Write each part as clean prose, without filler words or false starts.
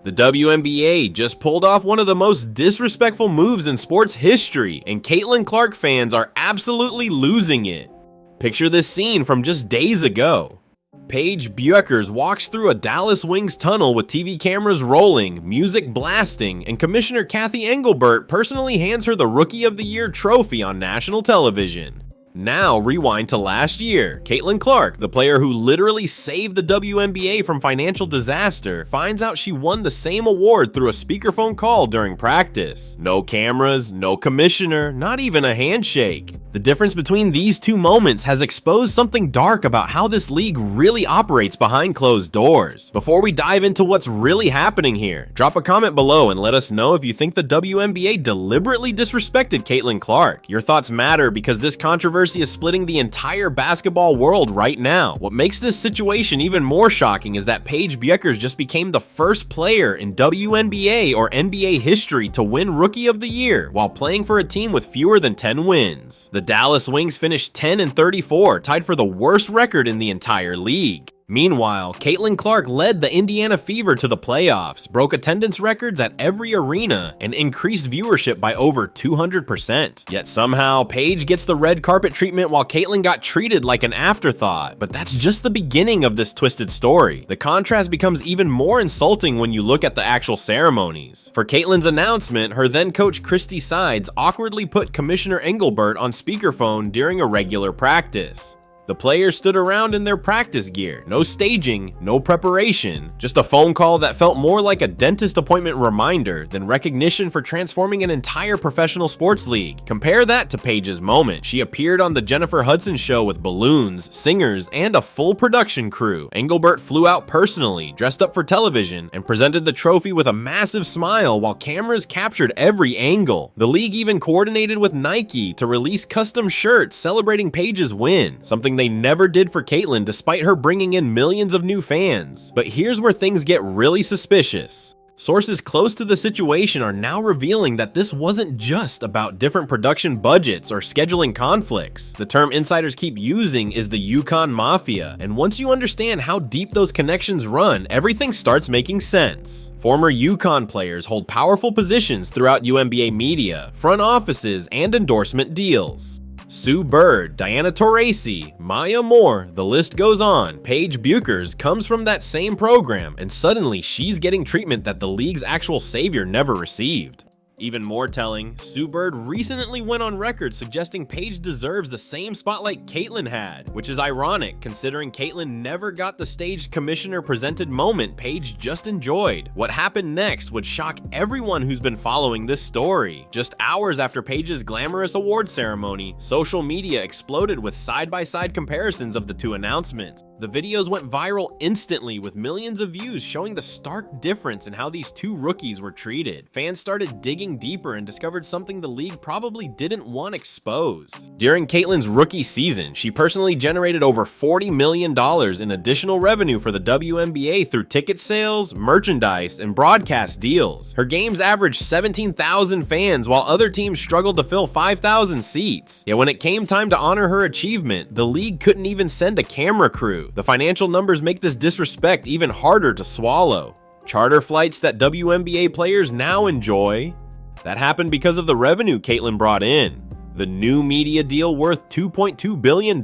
The WNBA just pulled off one of the most disrespectful moves in sports history, and Caitlin Clark fans are absolutely losing it. Picture this scene from just days ago. Paige Bueckers walks through a Dallas Wings tunnel with TV cameras rolling, music blasting, and Commissioner Engelbert personally hands her the Rookie of the Year trophy on national television. Now rewind to last year. Caitlin Clark, the player who literally saved the WNBA from financial disaster, finds out she won the same award through a speakerphone call during practice. No cameras, no commissioner, not even a handshake. The difference between these two moments has exposed something dark about how this league really operates behind closed doors. Before we dive into what's really happening here, drop a comment below and let us know if you think the WNBA deliberately disrespected Caitlin Clark. Your thoughts matter because this controversy is splitting the entire basketball world right now. What makes this situation even more shocking is that Paige Bueckers just became the first player in WNBA or NBA history to win Rookie of the Year while playing for a team with fewer than 10 wins. The Dallas Wings finished 10-34, tied for the worst record in the entire league. Meanwhile, Caitlin Clark led the Indiana Fever to the playoffs, broke attendance records at every arena, and increased viewership by over 200%. Yet somehow, Paige gets the red carpet treatment while Caitlin got treated like an afterthought. But that's just the beginning of this twisted story. The contrast becomes even more insulting when you look at the actual ceremonies. For Caitlin's announcement, her then coach Christy Sides awkwardly put Commissioner Engelbert on speakerphone during a regular practice. The players stood around in their practice gear, no staging, no preparation, just a phone call that felt more like a dentist appointment reminder than recognition for transforming an entire professional sports league. Compare that to Paige's moment. She appeared on the Jennifer Hudson Show with balloons, singers, and a full production crew. Engelbert flew out personally, dressed up for television, and presented the trophy with a massive smile while cameras captured every angle. The league even coordinated with Nike to release custom shirts celebrating Paige's win, something they never did for Caitlin despite her bringing in millions of new fans. But here's where things get really suspicious. Sources close to the situation are now revealing that this wasn't just about different production budgets or scheduling conflicts. The term insiders keep using is the UConn Mafia, and once you understand how deep those connections run, everything starts making sense. Former UConn players hold powerful positions throughout UNBA media, front offices, and endorsement deals. Sue Bird, Diana Taurasi, Maya Moore, the list goes on. Paige Bueckers comes from that same program, and suddenly she's getting treatment that the league's actual savior never received. Even more telling, Sue Bird recently went on record suggesting Paige deserves the same spotlight Caitlin had, which is ironic considering Caitlin never got the staged commissioner-presented moment Paige just enjoyed. What happened next would shock everyone who's been following this story. Just hours after Paige's glamorous award ceremony, social media exploded with side-by-side comparisons of the two announcements. The videos went viral instantly with millions of views showing the stark difference in how these two rookies were treated. Fans started digging deeper and discovered something the league probably didn't want exposed. During Caitlin's rookie season, she personally generated over $40 million in additional revenue for the WNBA through ticket sales, merchandise, and broadcast deals. Her games averaged 17,000 fans while other teams struggled to fill 5,000 seats. Yet when it came time to honor her achievement, the league couldn't even send a camera crew. The financial numbers make this disrespect even harder to swallow. Charter flights that WNBA players now enjoy. That happened because of the revenue Caitlin brought in. The new media deal worth $2.2 billion,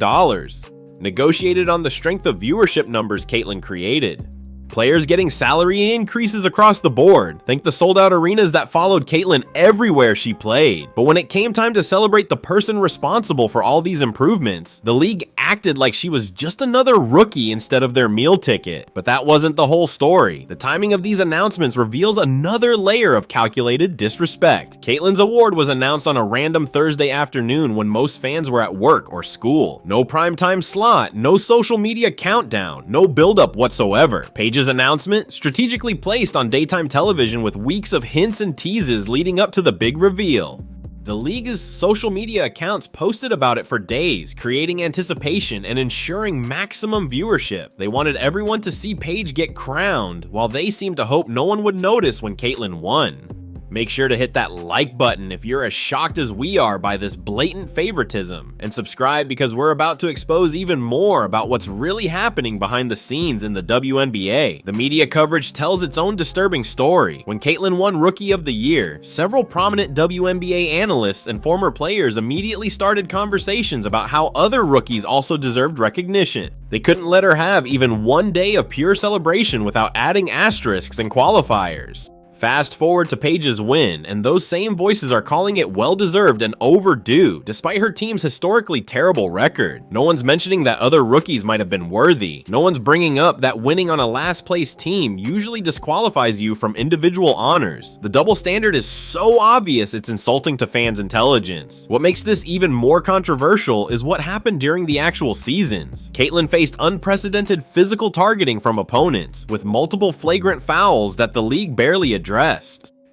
negotiated on the strength of viewership numbers Caitlin created. Players getting salary increases across the board. Think the sold-out arenas that followed Caitlin everywhere she played. But when it came time to celebrate the person responsible for all these improvements, the league acted like she was just another rookie instead of their meal ticket. But that wasn't the whole story. The timing of these announcements reveals another layer of calculated disrespect. Caitlin's award was announced on a random Thursday afternoon when most fans were at work or school. No primetime slot, no social media countdown, no build-up whatsoever. Paige's announcement, strategically placed on daytime television with weeks of hints and teases leading up to the big reveal. The league's social media accounts posted about it for days, creating anticipation and ensuring maximum viewership. They wanted everyone to see Paige get crowned, while they seemed to hope no one would notice when Caitlin won. Make sure to hit that like button if you're as shocked as we are by this blatant favoritism, and subscribe because we're about to expose even more about what's really happening behind the scenes in the WNBA. The media coverage tells its own disturbing story. When Caitlin won Rookie of the Year, several prominent WNBA analysts and former players immediately started conversations about how other rookies also deserved recognition. They couldn't let her have even one day of pure celebration without adding asterisks and qualifiers. Fast forward to Paige's win, and those same voices are calling it well-deserved and overdue, despite her team's historically terrible record. No one's mentioning that other rookies might have been worthy. No one's bringing up that winning on a last-place team usually disqualifies you from individual honors. The double standard is so obvious it's insulting to fans' intelligence. What makes this even more controversial is what happened during the actual seasons. Caitlin faced unprecedented physical targeting from opponents, with multiple flagrant fouls that the league barely addressed.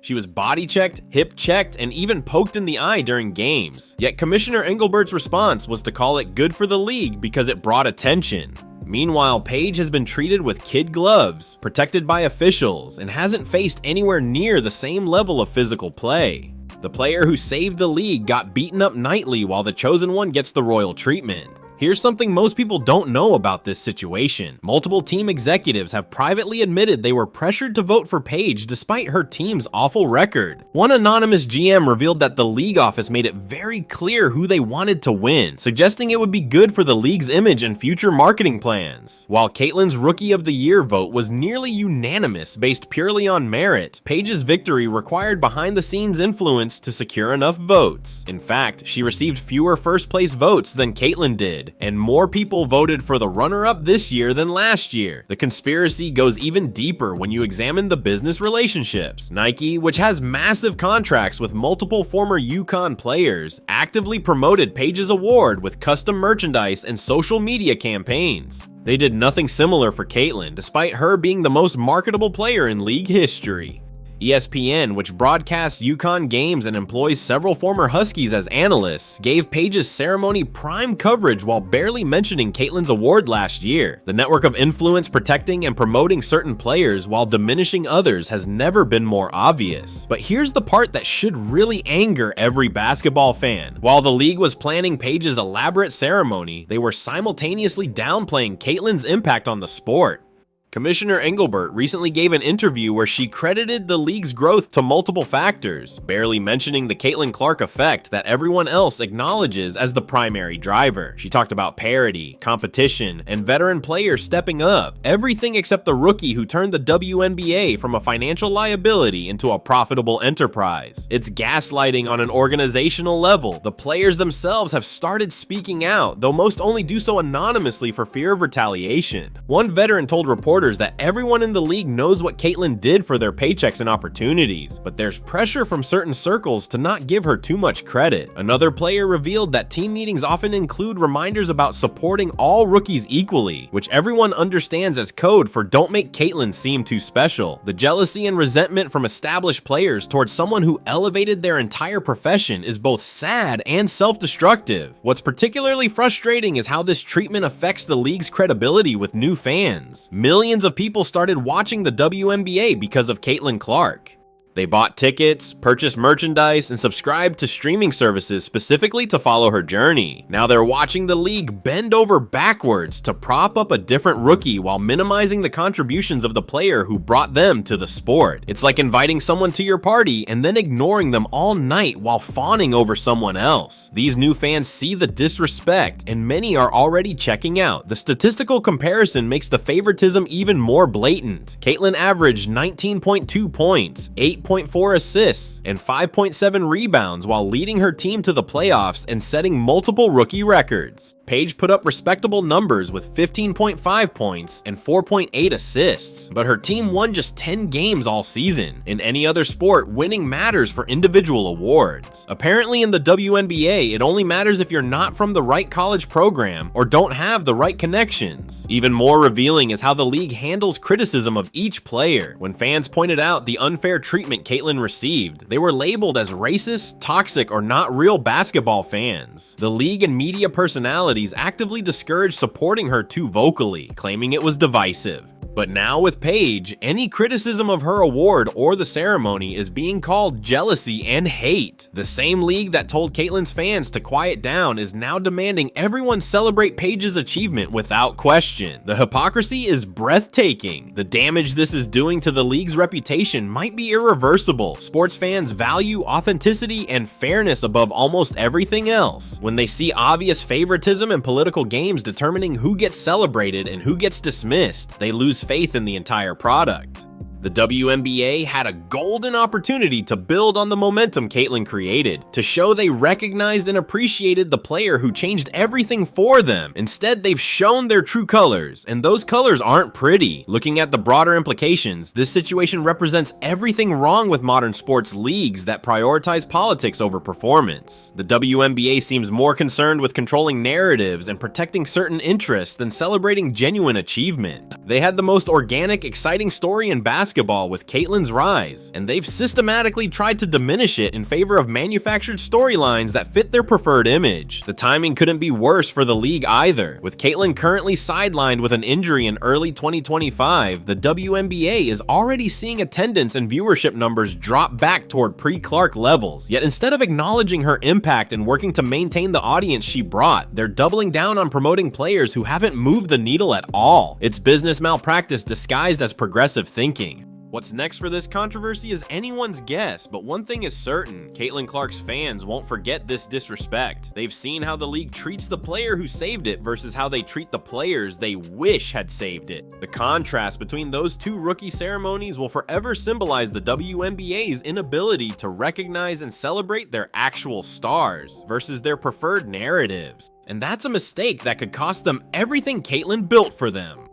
She was body checked, hip checked, and even poked in the eye during games. Yet Commissioner Engelbert's response was to call it good for the league because it brought attention. Meanwhile, Paige has been treated with kid gloves, protected by officials, and hasn't faced anywhere near the same level of physical play. The player who saved the league got beaten up nightly while the chosen one gets the royal treatment. Here's something most people don't know about this situation. Multiple team executives have privately admitted they were pressured to vote for Paige despite her team's awful record. One anonymous GM revealed that the league office made it very clear who they wanted to win, suggesting it would be good for the league's image and future marketing plans. While Caitlin's Rookie of the Year vote was nearly unanimous based purely on merit, Paige's victory required behind-the-scenes influence to secure enough votes. In fact, she received fewer first-place votes than Caitlin did, and more people voted for the runner-up this year than last year. The conspiracy goes even deeper when you examine the business relationships. Nike, which has massive contracts with multiple former UConn players, actively promoted Paige's award with custom merchandise and social media campaigns. They did nothing similar for Caitlin, despite her being the most marketable player in league history. ESPN, which broadcasts UConn games and employs several former Huskies as analysts, gave Paige's ceremony prime coverage while barely mentioning Caitlin's award last year. The network of influence protecting and promoting certain players while diminishing others has never been more obvious. But here's the part that should really anger every basketball fan. While the league was planning Paige's elaborate ceremony, they were simultaneously downplaying Caitlin's impact on the sport. Commissioner Engelbert recently gave an interview where she credited the league's growth to multiple factors, barely mentioning the Caitlin Clark effect that everyone else acknowledges as the primary driver. She talked about parity, competition, and veteran players stepping up, everything except the rookie who turned the WNBA from a financial liability into a profitable enterprise. It's gaslighting on an organizational level. The players themselves have started speaking out, though most only do so anonymously for fear of retaliation. One veteran told reporters that everyone in the league knows what Caitlin did for their paychecks and opportunities, but there's pressure from certain circles to not give her too much credit. Another player revealed that team meetings often include reminders about supporting all rookies equally, which everyone understands as code for don't make Caitlin seem too special. The jealousy and resentment from established players towards someone who elevated their entire profession is both sad and self-destructive. What's particularly frustrating is how this treatment affects the league's credibility with new fans. Millions of people started watching the WNBA because of Caitlin Clark. They bought tickets, purchased merchandise, and subscribed to streaming services specifically to follow her journey. Now they're watching the league bend over backwards to prop up a different rookie while minimizing the contributions of the player who brought them to the sport. It's like inviting someone to your party and then ignoring them all night while fawning over someone else. These new fans see the disrespect, and many are already checking out. The statistical comparison makes the favoritism even more blatant. Caitlin averaged 19.2 points, 8.4 assists, and 5.7 rebounds while leading her team to the playoffs and setting multiple rookie records. Paige put up respectable numbers with 15.5 points and 4.8 assists, but her team won just 10 games all season. In any other sport, winning matters for individual awards. Apparently in the WNBA, it only matters if you're not from the right college program or don't have the right connections. Even more revealing is how the league handles criticism of each player. When fans pointed out the unfair treatment treatment Caitlyn received. They were labeled as racist, toxic, or not real basketball fans. The league and media personalities actively discouraged supporting her too vocally, claiming it was divisive. But now with Paige, any criticism of her award or the ceremony is being called jealousy and hate. The same league that told Caitlyn's fans to quiet down is now demanding everyone celebrate Paige's achievement without question. The hypocrisy is breathtaking. The damage this is doing to the league's reputation might be irreversible. Sports fans value authenticity and fairness above almost everything else. When they see obvious favoritism in political games determining who gets celebrated and who gets dismissed, they lose faith in the entire product. The WNBA had a golden opportunity to build on the momentum Caitlyn created, to show they recognized and appreciated the player who changed everything for them. Instead, they've shown their true colors, and those colors aren't pretty. Looking at the broader implications, this situation represents everything wrong with modern sports leagues that prioritize politics over performance. The WNBA seems more concerned with controlling narratives and protecting certain interests than celebrating genuine achievement. They had the most organic, exciting story in basketball with Caitlyn's rise, and they've systematically tried to diminish it in favor of manufactured storylines that fit their preferred image. The timing couldn't be worse for the league either. With Caitlyn currently sidelined with an injury in early 2025, the WNBA is already seeing attendance and viewership numbers drop back toward pre-Clark levels. Yet instead of acknowledging her impact and working to maintain the audience she brought, they're doubling down on promoting players who haven't moved the needle at all. It's business malpractice disguised as progressive thinking. What's next for this controversy is anyone's guess, but one thing is certain: Caitlyn Clark's fans won't forget this disrespect. They've seen how the league treats the player who saved it versus how they treat the players they wish had saved it. The contrast between those two rookie ceremonies will forever symbolize the WNBA's inability to recognize and celebrate their actual stars versus their preferred narratives. And that's a mistake that could cost them everything Caitlyn built for them.